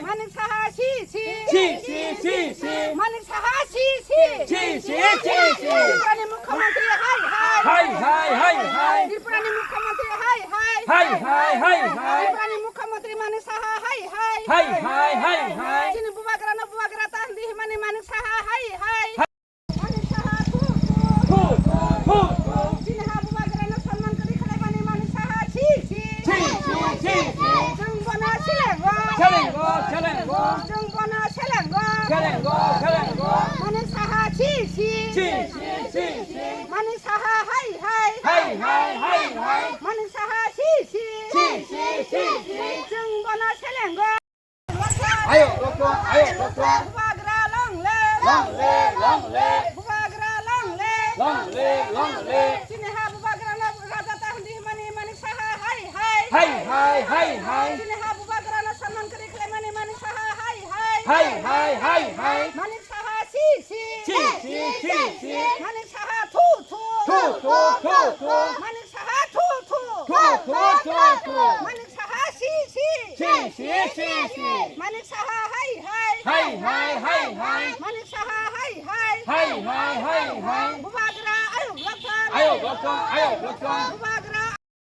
মানিক সাহা সি সি সি সি সি সি মানিক সাহা সি সি সি সি সি সি ত্রিপুরানি মুখ্যমন্ত্রী হাই হাই হাই হাই হাই হাই ত্রিপুরানি মুখ্যমন্ত্রী হাই হাই হাই হাই হাই হাই ত্রিপুরানি মুখ্যমন্ত্রী মানিক সাহা হাই হাই হাই হাই হাই হাই চিনি বুবাগ্রা তান্দি মানিক সাহা হাই হাই মানিক সাহা থু থু থু থু চিনি হা বুবাগ্রা সম্মান করি খেলে মানিক সাহা সি সি সি সি সি সি जों बना सेलेंगो ছেলেঙ্গো ছেলেঙ্গো जों बना सेलेंगो ছেলেঙ্গো ছেলেঙ্গো माने साहा सी सी সি সি সি সি माने साहा हाय हाय হাই হাই হাই হাই माने साहा सी सी সি সি সি সি जों बना सेलेंगो আয়ো রকম আয়ো রকম बुबाग्रा लंले লংলে লংলে बुबाग्रा लंले লংলে লংলে चिनेहा बुबाग्रा ना राजा ताहंदी माने साहा हाय हाय হাই হাই হাই হাই चिनेहा बुबाग्रा ना सम्मान करी खले माने साहा हाय हाय হাই হাই হাই হাই माने साहा सी सी সি সি সি সি माने साहा थू थू থু থু থু থু माने साहा थू थू থু থু থু থু माने साहा सी सी সি সি সি সি माने साहा हाय हाय হাই হাই হাই হাই माने साहा हाय हाय হাই হাই হাই হাই बुबाग्रा आयु लखन আয়ো রকম আয়ো রকম बुबाग्रा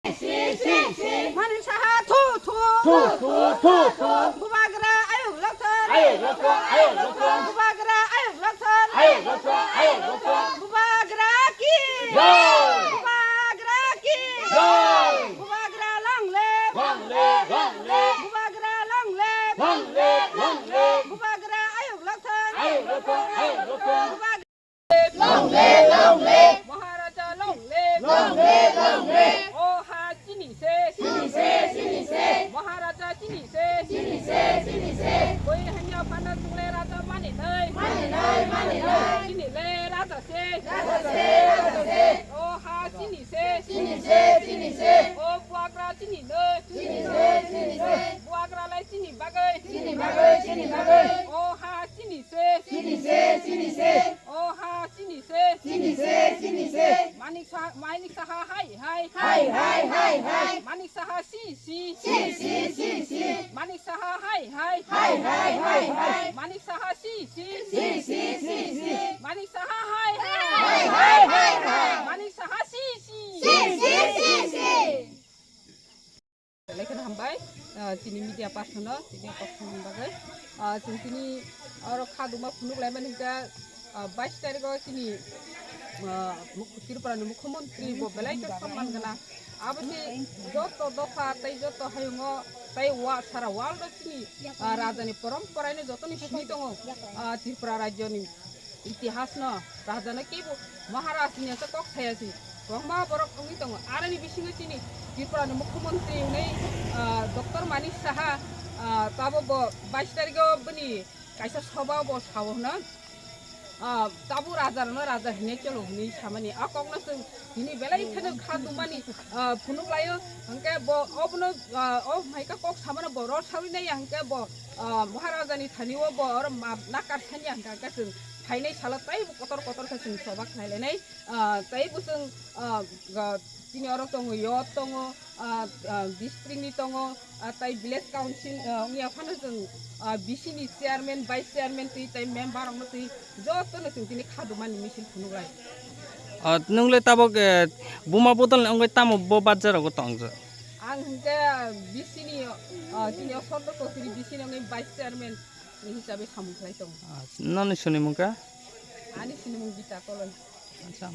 সি সি সি माने साहा थू थू থু থু থু থু बुबाग्रा आयु लखन আয়ো রকম আয়ো রকম बुबाग्रा आयु लखन আয়ো রকম আয়ো রকম बुबाग्रा की জয় बुबाग्रा की জয় बुबाग्रा लंगले লংলে লংলে बुबाग्रा लंगले লংলে লংলে बुबाग्रा आयु लखन আয়ো রকম আয়ো রকম লংলে লংলে महाराजा लंगले লংলে লংলে ओ हा चिनी से महाराजा चिनी से कोई हन्या पाना तुले राजा माने नहीं चिनी ले राजा से ओ हा चिनी से ओ बुआग्रा चिनी ले बुआग्रा लाई चिनी बागै ओ हा चिनी से ओ हा चिनी से मानिक साहा हाय हाय मानिक साहा सी सी मानिक साहा हाय हाय मानिक साहा सी सी मानिक साहा हाय मानिक साहा सी सी लेखन हामबाय तिनी मिडिया पार्सन तिनी कखन बागै जों तिनी आरो खादुमा फुनुक लायमान हिंगा 22 तारिखआव तिनी त्रिपुरानि मुख्यमंत्री बेलायके सम्मान गोनां आबोदि जत दफा तै जत हायुङो तै सारा वार्ल्ड तिनी राजानि परम्परानि जतनि सिनि दङ त्रिपुरा राज्यनि इतिहास न राजानो केबो महाराजनि कक थायासै ब्रह्मा बरक अंगि दङ आरो नि बिसिङो तिनी त्रिपुरानि मुख्यमंत्री नै डक्टर मानिक साहा ताबो 22 तारिखआव बनि कायसा सभा बो सावनो ताबु राजा हिने चलो हिने सामानि आकंगना जों हिनि बेलाय थनो खादुमानि फुनुक लायो हंके ब अबनो माइका कक सामानो बर सावरिनाय हंके ब महाराजानि थानिव ब और नाकार सानि हंका जों थाइनाय साला ताइ कतर जों सबा खायलायनाय ताइ जों तिनि अरक दङ यत दङ डिस्ट्रिक्टनि दङ ताइ विलेज काउन्सिल उनिया फानो जों बिसिनि चेयारमेन भाइस चेयारमेन ताइ मेम्बार अंनो तै जतनो जों तिनि खादुमानि मिसिन फुनुलाय नोंले ताबक बुमा बोतल अंगै तामो बो बाजाराव तंज आं हंके बिसिनि तिनि असरद कोकरि बिसिनि अंगै भाइस चेयारमेन हिसाबै सामुखलाय दं ननि सुनि मुका आनि सुनि मुं बिता कलन अच्छा